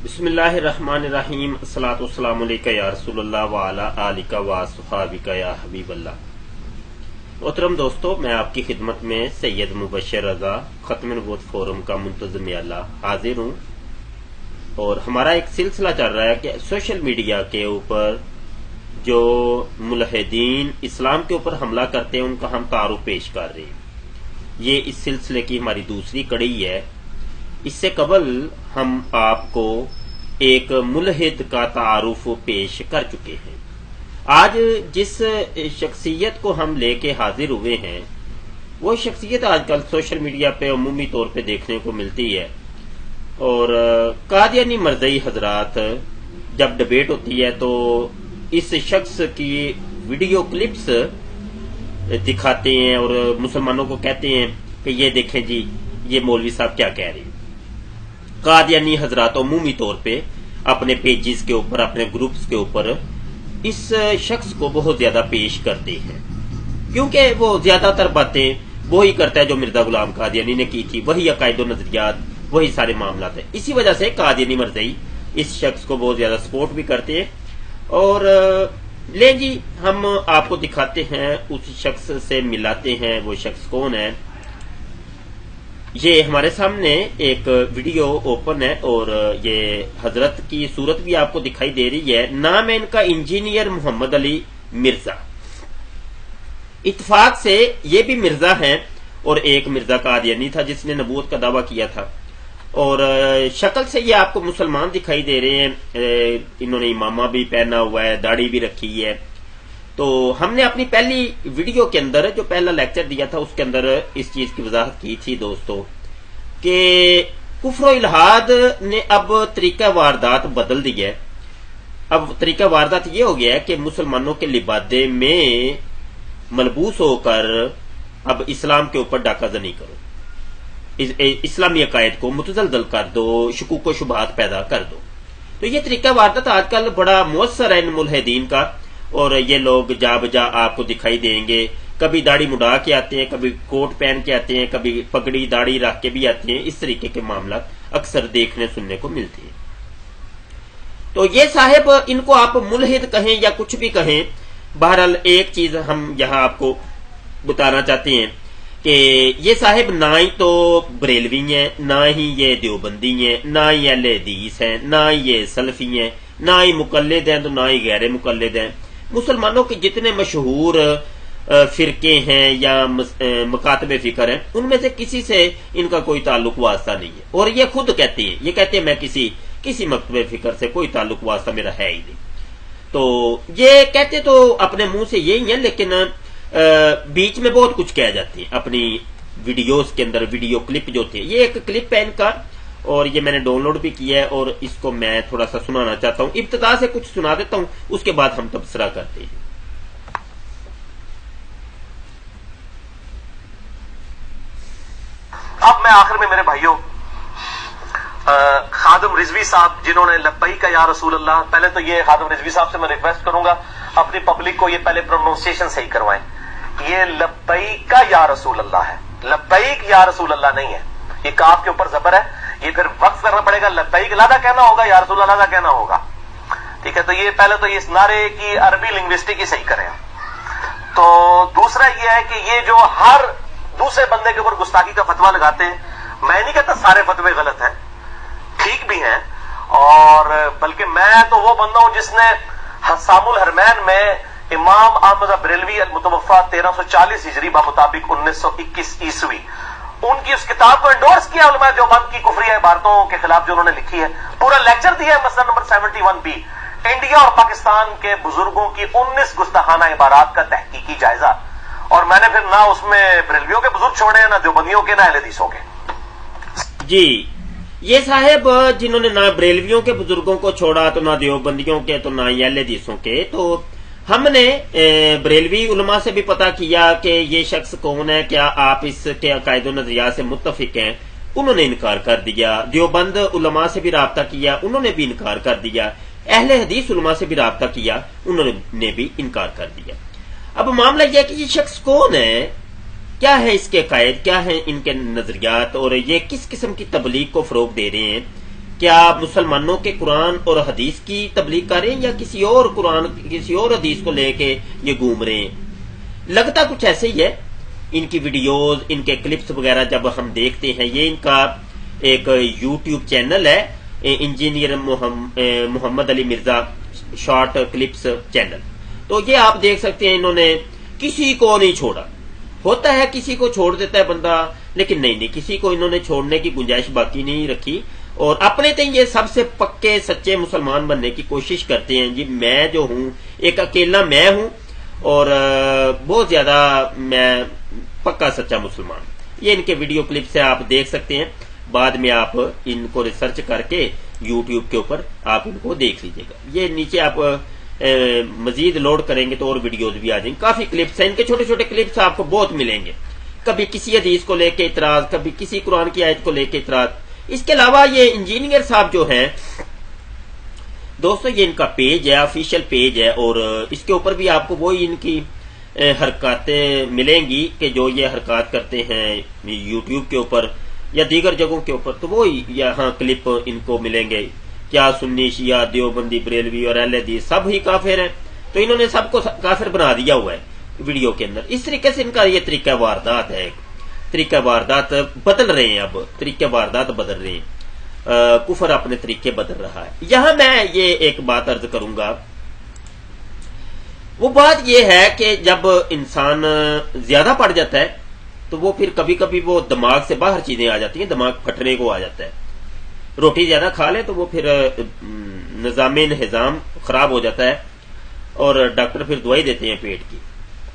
بسم اللہ الرحمن الرحیم الصلاۃ والسلام علیکہ یا رسول اللہ وعلی آلکہ واصحابکہ یا حبیب اللہ۔ محترم دوستو، میں آپ کی خدمت میں سید مبشر رضا ختم نبوت فورم کا منتظم اعلیٰ حاضر ہوں، اور ہمارا ایک سلسلہ چل رہا ہے کہ سوشل میڈیا کے اوپر جو ملحدین اسلام کے اوپر حملہ کرتے ہیں ان کا ہم تعارف پیش کر رہے ہیں۔ یہ اس سلسلے کی ہماری دوسری کڑی ہے۔ اس سے قبل ہم آپ کو ایک ملحد کا تعارف پیش کر چکے ہیں۔ آج جس شخصیت کو ہم لے کے حاضر ہوئے ہیں وہ شخصیت آج کل سوشل میڈیا پہ عمومی طور پہ دیکھنے کو ملتی ہے، اور قادیانی مرزئی حضرات جب ڈبیٹ ہوتی ہے تو اس شخص کی ویڈیو کلپس دکھاتے ہیں اور مسلمانوں کو کہتے ہیں کہ یہ دیکھیں جی یہ مولوی صاحب کیا کہہ رہے ہیں۔ قادیانی حضرات عمومی طور پہ اپنے پیجز کے اوپر، اپنے گروپس کے اوپر اس شخص کو بہت زیادہ پیش کرتے ہیں، کیونکہ وہ زیادہ تر باتیں وہی کرتا ہے جو مرزا غلام قادیانی نے کی تھی، وہی عقائد و نظریات، وہی سارے معاملات ہیں۔ اسی وجہ سے قادیانی مرزئی اس شخص کو بہت زیادہ سپورٹ بھی کرتے ہیں۔ اور لیں جی ہم آپ کو دکھاتے ہیں، اس شخص سے ملاتے ہیں۔ وہ شخص کون ہے؟ یہ ہمارے سامنے ایک ویڈیو اوپن ہے اور یہ حضرت کی صورت بھی آپ کو دکھائی دے رہی ہے۔ نام ہے ان کا انجینئر محمد علی مرزا۔ اتفاق سے یہ بھی مرزا ہیں، اور ایک مرزا قادیانی تھا جس نے نبوت کا دعویٰ کیا تھا، اور شکل سے یہ آپ کو مسلمان دکھائی دے رہے ہیں۔ انہوں نے امامہ بھی پہنا ہوا ہے، داڑھی بھی رکھی ہے۔ تو ہم نے اپنی پہلی ویڈیو کے اندر جو پہلا لیکچر دیا تھا اس کے اندر اس چیز کی وضاحت کی تھی دوستو کہ کفر و الحاد نے اب طریقہ واردات بدل دی ہے۔ اب طریقہ واردات یہ ہو گیا ہے کہ مسلمانوں کے لبادے میں ملبوس ہو کر اب اسلام کے اوپر ڈاکہ زنی کرو، اسلامی عقائد کو متزلزل کر دو، شکوک و شبہات پیدا کر دو۔ تو یہ طریقہ واردات آج کل بڑا مؤثر ہے ان ملحدین کا، اور یہ لوگ جا بجا آپ کو دکھائی دیں گے۔ کبھی داڑھی مڈا کے آتے ہیں، کبھی کوٹ پہن کے آتے ہیں، کبھی پگڑی داڑھی رکھ کے بھی آتے ہیں۔ اس طریقے کے معاملات اکثر دیکھنے سننے کو ملتے ہیں۔ تو یہ صاحب، ان کو آپ ملحد کہیں یا کچھ بھی کہیں، بہرحال ایک چیز ہم یہاں آپ کو بتانا چاہتے ہیں کہ یہ صاحب نہ ہی تو بریلوی ہیں، نہ ہی یہ دیوبندی ہیں، نہ ہی اہل حدیث ہیں، نہ ہی یہ سلفی ہیں، نہ ہی مقلد ہیں تو نہ ہی غیر مقلد ہیں۔ مسلمانوں کے جتنے مشہور فرقے ہیں یا مکاتب فکر ہیں ان میں سے کسی سے ان کا کوئی تعلق واسطہ نہیں ہے، اور یہ خود کہتے ہیں، یہ کہتے ہیں میں کسی مکتب فکر سے کوئی تعلق واسطہ میرا ہے ہی نہیں۔ تو یہ کہتے تو اپنے منہ سے یہی ہیں، لیکن بیچ میں بہت کچھ کہہ جاتے ہیں اپنی ویڈیوز کے اندر۔ ویڈیو کلپ جو تھے، یہ ایک کلپ ہے ان کا، اور یہ میں نے ڈاؤن لوڈ بھی کیا ہے، اور اس کو میں تھوڑا سا سنانا چاہتا ہوں۔ ابتدا سے کچھ سنا دیتا ہوں، اس کے بعد ہم تبصرہ کرتے ہیں۔ اب میں آخر میں میرے بھائیوں، خادم رضوی صاحب جنہوں نے لبیک یا رسول اللہ، پہلے تو یہ خادم رضوی صاحب سے میں ریکویسٹ کروں گا اپنی پبلک کو یہ پہلے پروننسیشن صحیح کروائیں۔ یہ لبیک یا رسول اللہ ہے، لبیک یا رسول اللہ نہیں ہے۔ یہ کاف کے اوپر زبر ہے، یہ پھر وقف کرنا پڑے گا۔ لبیک علیحدہ کہنا ہوگا، یا رسول اللہ علیحدہ کہنا ہوگا، ٹھیک ہے؟ تو یہ پہلے تو اس نعرے کی عربی لنگوسٹک ہی صحیح کریں۔ تو دوسرا یہ ہے کہ یہ جو ہر دوسرے بندے کے اوپر گستاخی کا فتویٰ لگاتے ہیں، میں نہیں کہتا سارے فتوے غلط ہیں، ٹھیک بھی ہیں، اور بلکہ میں تو وہ بندہ ہوں جس نے حسام الحرمین میں امام احمد بریلوی المتوفا 1340 ہجری بمطابق 1921 عیسوی ان کی اس کتاب کو انڈورس کیا علماء دیوبند کی کفریہ عبارتوں کے خلاف جو انہوں نے لکھی ہے۔ پورا لیکچر دیا ہے مسئلہ نمبر 71B، انڈیا اور پاکستان کے بزرگوں کی 19 گستاخانہ عبارات کا تحقیقی جائزہ، اور میں نے پھر نہ اس میں بریلویوں کے بزرگ چھوڑے ہیں، نہ دیوبندیوں کے، نہ اہل حدیثوں کے۔ جی، یہ صاحب جنہوں نے نہ بریلویوں کے بزرگوں کو چھوڑا تو نہ دیوبندیوں کے تو نہ اہل حدیثوں کے، تو ہم نے بریلوی علماء سے بھی پتا کیا کہ یہ شخص کون ہے، کیا آپ اس کے عقائد و نظریات سے متفق ہیں، انہوں نے انکار کر دیا۔ دیوبند علماء سے بھی رابطہ کیا، انہوں نے بھی انکار کر دیا۔ اہل حدیث علماء سے بھی رابطہ کیا، انہوں نے بھی انکار کر دیا۔ اب معاملہ یہ ہے کہ یہ شخص کون ہے، کیا ہے اس کے عقائد، کیا ہے ان کے نظریات، اور یہ کس قسم کی تبلیغ کو فروغ دے رہے ہیں۔ کیا آپ مسلمانوں کے قرآن اور حدیث کی تبلیغ کر رہے ہیں یا کسی اور قرآن کسی اور حدیث کو لے کے یہ گھوم رہے ہیں؟ لگتا کچھ ایسے ہی ہے. ان کی ویڈیوز، ان کے کلپس وغیرہ جب ہم دیکھتے ہیں، یہ ان کا ایک یوٹیوب چینل ہے، انجینئر محمد علی مرزا شارٹ کلپس چینل. تو یہ آپ دیکھ سکتے ہیں انہوں نے کسی کو نہیں چھوڑا. ہوتا ہے کسی کو چھوڑ دیتا ہے بندہ، لیکن نہیں کسی کو انہوں نے چھوڑنے کی گنجائش باقی نہیں رکھی، اور اپنے تئیں یہ سب سے پکے سچے مسلمان بننے کی کوشش کرتے ہیں. جی میں جو ہوں ایک اکیلا میں ہوں، اور بہت زیادہ میں پکا سچا مسلمان. یہ ان کے ویڈیو کلپس سے آپ دیکھ سکتے ہیں. بعد میں آپ ان کو ریسرچ کر کے یوٹیوب کے اوپر آپ ان کو دیکھ لیجیے گا. یہ نیچے آپ مزید لوڈ کریں گے تو اور ویڈیوز بھی آ جائیں گے. کافی کلپس ہیں ان کے، چھوٹے چھوٹے کلپس آپ کو بہت ملیں گے. کبھی کسی حدیث کو لے کے اعتراض، کبھی کسی قرآن کی آیت کو لے کے اعتراض. اس کے علاوہ یہ انجینئر صاحب جو ہیں دوستو، یہ ان کا پیج ہے، آفیشیل پیج ہے، اور اس کے اوپر بھی آپ کو وہی ان کی حرکاتیں ملیں گی کہ جو یہ حرکات کرتے ہیں یوٹیوب کے اوپر یا دیگر جگہوں کے اوپر. تو وہی یہاں کلپ ان کو ملیں گے. کیا سنی، شیعہ، دیوبندی، بریلوی اور اہل حدیث سب ہی کافر ہیں؟ تو انہوں نے سب کو کافر بنا دیا ہوا ہے ویڈیو کے اندر. اس طریقے سے ان کا یہ طریقہ واردات ہے. طریقہ واردات بدل رہے ہیں، اب طریقہ واردات بدل رہے ہیں. کفر اپنے طریقے بدل رہا ہے. یہاں میں یہ ایک بات عرض کروں گا. وہ بات یہ ہے کہ جب انسان زیادہ پڑ جاتا ہے تو وہ پھر کبھی کبھی وہ دماغ سے باہر چیزیں آ جاتی ہیں، دماغ پھٹنے کو آ جاتا ہے. روٹی زیادہ کھا لے تو وہ پھر نظام انہضام خراب ہو جاتا ہے، اور ڈاکٹر پھر دوائی دیتے ہیں پیٹ کی.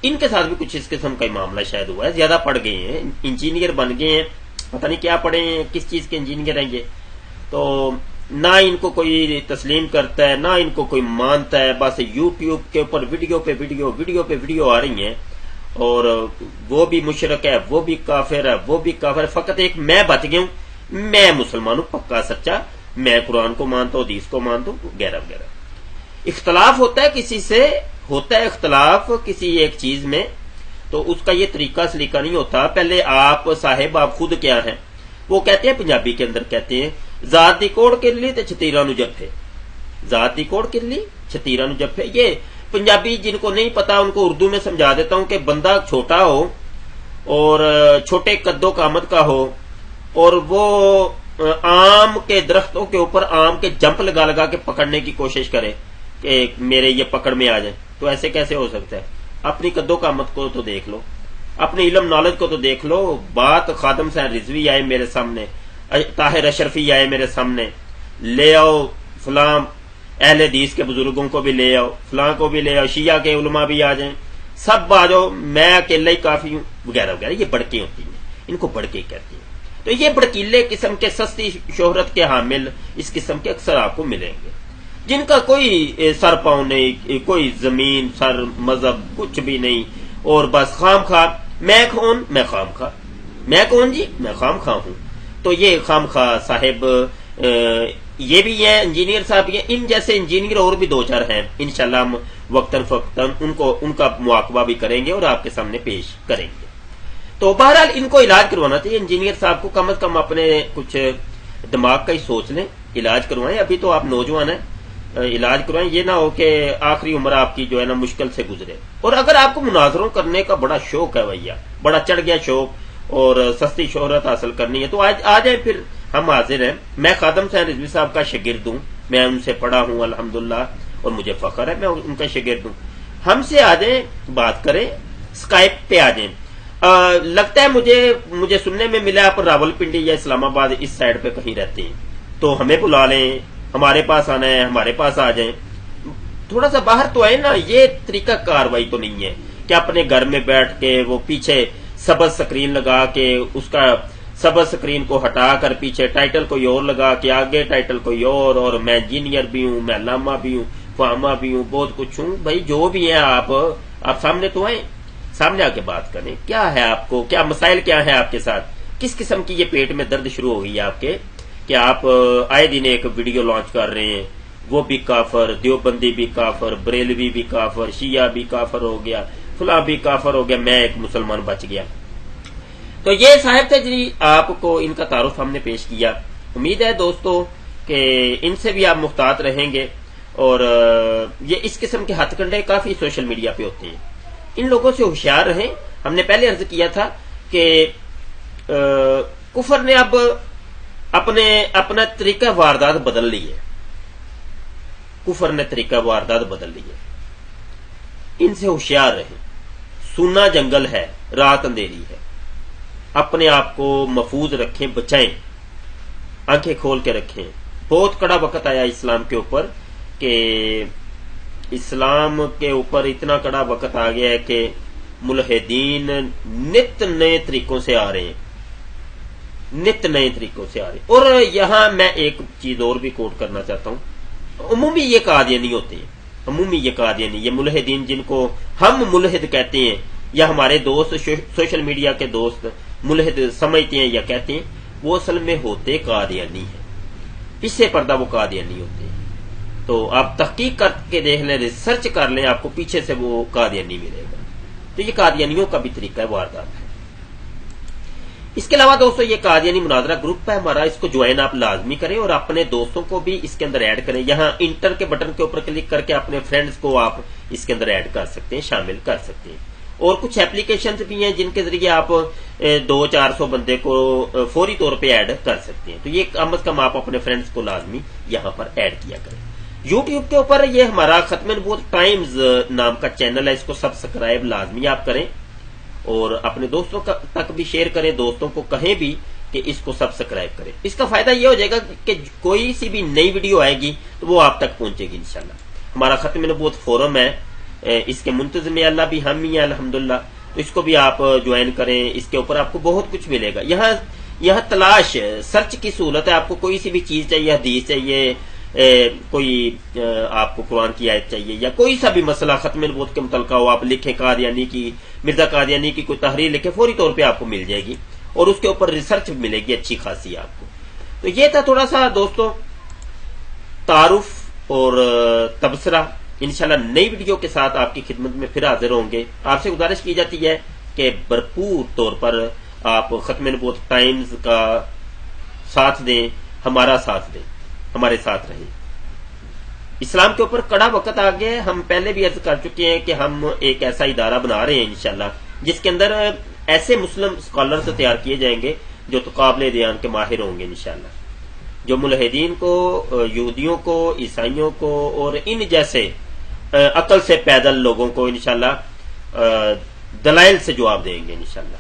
ان کے ساتھ بھی کچھ اس قسم کا معاملہ شاید ہوا ہے. زیادہ پڑھ گئے ہیں، انجینئر بن گئے ہیں، پتہ نہیں کیا پڑھے ہیں، کس چیز کے انجینئر ہیں یہ. تو نہ ان کو کوئی تسلیم کرتا ہے، نہ ان کو کوئی مانتا ہے. بس یوٹیوب کے اوپر ویڈیو پہ ویڈیو آ رہی ہیں، اور وہ بھی مشرک ہے، وہ بھی کافر ہے، وہ بھی کافر ہے. فقط ایک میں بچ گیا ہوں، میں مسلمان ہوں پکا سچا، میں قرآن کو مانتا ہوں، حدیث کو مانتا ہوں، وغیرہ وغیرہ. اختلاف ہوتا ہے کسی سے، ہوتا ہے اختلاف کسی ایک چیز میں، تو اس کا یہ طریقہ سلیقہ نہیں ہوتا. پہلے آپ صاحب آپ خود کیا ہیں؟ وہ کہتے ہیں پنجابی کے اندر کہتے ہیں ذات دی کوڑ کر لی تو چھتیرا نو جفے. ذات دی کوڑ کر لی چھتیرا نو جفے. یہ پنجابی جن کو نہیں پتا ان کو اردو میں سمجھا دیتا ہوں کہ بندہ چھوٹا ہو اور چھوٹے قد و قامت کا ہو، اور وہ آم کے درختوں کے اوپر آم کے جمپ لگا لگا کے پکڑنے کی کوشش کرے کہ میرے یہ پکڑ میں آ جائے، تو ایسے کیسے ہو سکتا ہے؟ اپنی قد و قامت کو تو دیکھ لو، اپنے علم نالج کو تو دیکھ لو. بات خادم حسین رضوی آئے میرے سامنے، طاہر اشرفی آئے میرے سامنے، لے آؤ فلاں اہل حدیث کے بزرگوں کو بھی لے آؤ، فلاں کو بھی لے آؤ، شیعہ کے علماء بھی آ جائیں، سب آ جاؤ، میں اکیلا ہی کافی ہوں، وغیرہ وغیرہ. یہ بڑکے ہوتی ہیں، ان کو بڑکے کہتے ہیں. تو یہ بڑکیلے قسم کے سستی شہرت کے حامل اس قسم کے اکثر آپ کو ملیں گے، جن کا کوئی سر پاؤں نہیں، کوئی زمین سر مذہب کچھ بھی نہیں، اور بس خام خواہ میں کون، میں خام خواہ، میں کون جی، میں خام خواہ ہوں. تو یہ خام خواہ صاحب یہ بھی ہیں، انجینئر صاحب یہ. ان جیسے انجینئر اور بھی دو چار ہیں، انشاءاللہ ہم وقتاً فوقتاً ان کا مواقبہ بھی کریں گے اور آپ کے سامنے پیش کریں گے. تو بہرحال ان کو علاج کروانا چاہیے. انجینئر صاحب کو کم از کم اپنے کچھ دماغ کا ہی سوچ لیں، علاج کروائیں. ابھی تو آپ نوجوان ہیں، علاج کروائیں. یہ نہ ہو کہ آخری عمر آپ کی جو ہے نا مشکل سے گزرے. اور اگر آپ کو مناظروں کرنے کا بڑا شوق ہے بھیا، بڑا چڑھ گیا شوق، اور سستی شہرت حاصل کرنی ہے، تو آج آ جائیں، پھر ہم حاضر ہیں. میں خادم حسین رضوی صاحب کا شاگرد ہوں، میں ان سے پڑھا ہوں الحمدللہ، اور مجھے فخر ہے میں ان کا شاگرد ہوں. ہم سے آ جائیں، بات کریں، اسکائپ پہ آ جائیں. لگتا ہے مجھے سننے میں ملا آپ راول پنڈی یا اسلام آباد اس سائڈ پہ کہیں رہتے ہیں، تو ہمیں بلا لیں، ہمارے پاس آنا ہے، ہمارے پاس آ جائیں. تھوڑا سا باہر تو آئے نا. یہ طریقہ کاروائی تو نہیں ہے کہ اپنے گھر میں بیٹھ کے وہ پیچھے سبز سکرین لگا کے اس کا سبز سکرین کو ہٹا کر پیچھے ٹائٹل کوئی اور لگا کے آگے ٹائٹل کوئی اور میں انجینئر بھی ہوں، میں علامہ بھی ہوں، فہامہ بھی ہوں، بہت کچھ ہوں. بھائی جو بھی ہیں آپ سامنے تو آئیں، سامنے آ کے بات کریں. کیا ہے آپ کو، کیا مسائل کیا ہیں آپ کے ساتھ، کس قسم کی یہ پیٹ میں درد شروع ہو گئی ہے آپ کے کہ آپ آئے دن ایک ویڈیو لانچ کر رہے ہیں، وہ بھی کافر، دیوبندی بھی کافر، بریلوی بھی کافر، شیعہ بھی کافر ہو گیا، فلاں بھی کافر ہو گیا، میں ایک مسلمان بچ گیا. تو یہ صاحب تھے جی، آپ کو ان کا تعارف ہم نے پیش کیا. امید ہے دوستو کہ ان سے بھی آپ محتاط رہیں گے. اور یہ اس قسم کے ہتھ کنڈے کافی سوشل میڈیا پہ ہوتے ہیں. ان لوگوں سے ہوشیار رہیں. ہم نے پہلے عرض کیا تھا کہ کفر نے اب اپنا طریقہ واردات بدل لی ہے. کفر نے طریقہ واردات بدل لی ہے. ان سے ہوشیار رہیں. سونا جنگل ہے، رات اندھیری ہے. اپنے آپ کو محفوظ رکھیں، بچائیں، آنکھیں کھول کے رکھیں. بہت کڑا وقت آیا اسلام کے اوپر کہ اسلام کے اوپر اتنا کڑا وقت آ گیا ہے کہ ملحدین نت نئے طریقوں سے آ رہے ہیں. نت نئے طریقوں سے آ رہے ہیں. اور یہاں میں ایک چیز اور بھی کوٹ کرنا چاہتا ہوں. عمومی یہ قادیانی ہوتے ہیں. عمومی یہ قادیانی، یہ ملحدین جن کو ہم ملحد کہتے ہیں یا ہمارے دوست سوشل میڈیا کے دوست ملحد سمجھتے ہیں یا کہتے ہیں، وہ اصل میں ہوتے قادیانی ہیں. پیچھے پردہ وہ قادیانی ہوتے ہیں. تو آپ تحقیق کر کے دیکھ لیں، ریسرچ کر لیں، آپ کو پیچھے سے وہ قادیانی ملے گا. تو یہ قادیانیوں کا بھی طریقہ ہے واردات ہے. اس کے علاوہ دوستو یہ قادیانی مناظرہ گروپ ہے ہمارا، اس کو جوائن آپ لازمی کریں اور اپنے دوستوں کو بھی اس کے اندر ایڈ کریں. یہاں انٹر کے بٹن کے اوپر کلک کر کے اپنے فرینڈز کو آپ اس کے اندر ایڈ کر سکتے ہیں، شامل کر سکتے ہیں. اور کچھ اپلیکیشنز بھی ہیں جن کے ذریعے آپ 200-400 بندے کو فوری طور پہ ایڈ کر سکتے ہیں. تو یہ کم از کم آپ اپنے فرینڈز کو لازمی یہاں پر ایڈ کیا کریں. یوٹیوب کے اوپر یہ ہمارا ختم نبوت ٹائمز نام کا چینل ہے، اس کو سبسکرائب لازمی آپ کریں اور اپنے دوستوں تک بھی شیئر کریں. دوستوں کو کہیں بھی کہ اس کو سبسکرائب کریں. اس کا فائدہ یہ ہو جائے گا کہ کوئی سی بھی نئی ویڈیو آئے گی تو وہ آپ تک پہنچے گی انشاءاللہ. ہمارا ختم نبوت فورم ہے، اس کے منتظم اللہ بھی ہم ہی ہیں الحمدللہ. تو اس کو بھی آپ جوائن کریں. اس کے اوپر آپ کو بہت کچھ ملے گا. یہاں تلاش سرچ کی سہولت ہے. آپ کو کوئی سی بھی چیز چاہیے، حدیث چاہیے، کوئی آپ کو قرآن کی آیت چاہیے یا کوئی سا بھی مسئلہ ختم نبوت کے متعلقہ ہو، آپ لکھیں قادیانی کی، مرزا قادیانی کی کوئی تحریر لکھیں، فوری طور پہ آپ کو مل جائے گی اور اس کے اوپر ریسرچ ملے گی اچھی خاصی آپ کو. تو یہ تھا تھوڑا سا دوستوں تعارف اور تبصرہ. انشاءاللہ نئی ویڈیو کے ساتھ آپ کی خدمت میں پھر حاضر ہوں گے. آپ سے گزارش کی جاتی ہے کہ بھرپور طور پر آپ ختم نبوت ٹائمز کا ساتھ دیں، ہمارا ساتھ دیں، ہمارے ساتھ رہیں. اسلام کے اوپر کڑا وقت آ گیا ہے. ہم پہلے بھی عرض کر چکے ہیں کہ ہم ایک ایسا ادارہ بنا رہے ہیں انشاءاللہ جس کے اندر ایسے مسلم اسکالرز تیار کیے جائیں گے جو تو قابل دھیان کے ماہر ہوں گے انشاءاللہ، جو ملحدین کو، یہودیوں کو، عیسائیوں کو اور ان جیسے عقل سے پیدل لوگوں کو انشاءاللہ دلائل سے جواب دیں گے انشاءاللہ.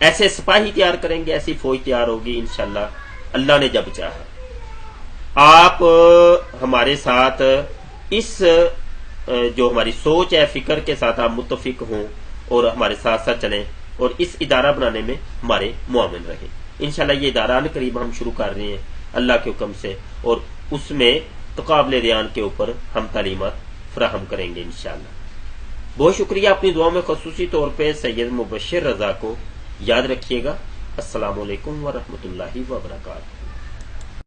ایسے سپاہی تیار کریں گے، ایسی فوج تیار ہوگی انشاءاللہ اللہ نے جب چاہا. آپ ہمارے ساتھ اس جو ہماری سوچ ہے، فکر کے ساتھ آپ متفق ہوں اور ہمارے ساتھ ساتھ چلیں اور اس ادارہ بنانے میں ہمارے معاون رہیں. انشاءاللہ یہ ادارہ ان قریب ہم شروع کر رہے ہیں اللہ کے حکم سے، اور اس میں تقابل دھیان کے اوپر ہم تعلیمات فراہم کریں گے انشاءاللہ. بہت شکریہ. اپنی دعا میں خصوصی طور پہ سید مبشر رضا کو یاد رکھیے گا. السلام علیکم ورحمۃ اللہ وبرکاتہ.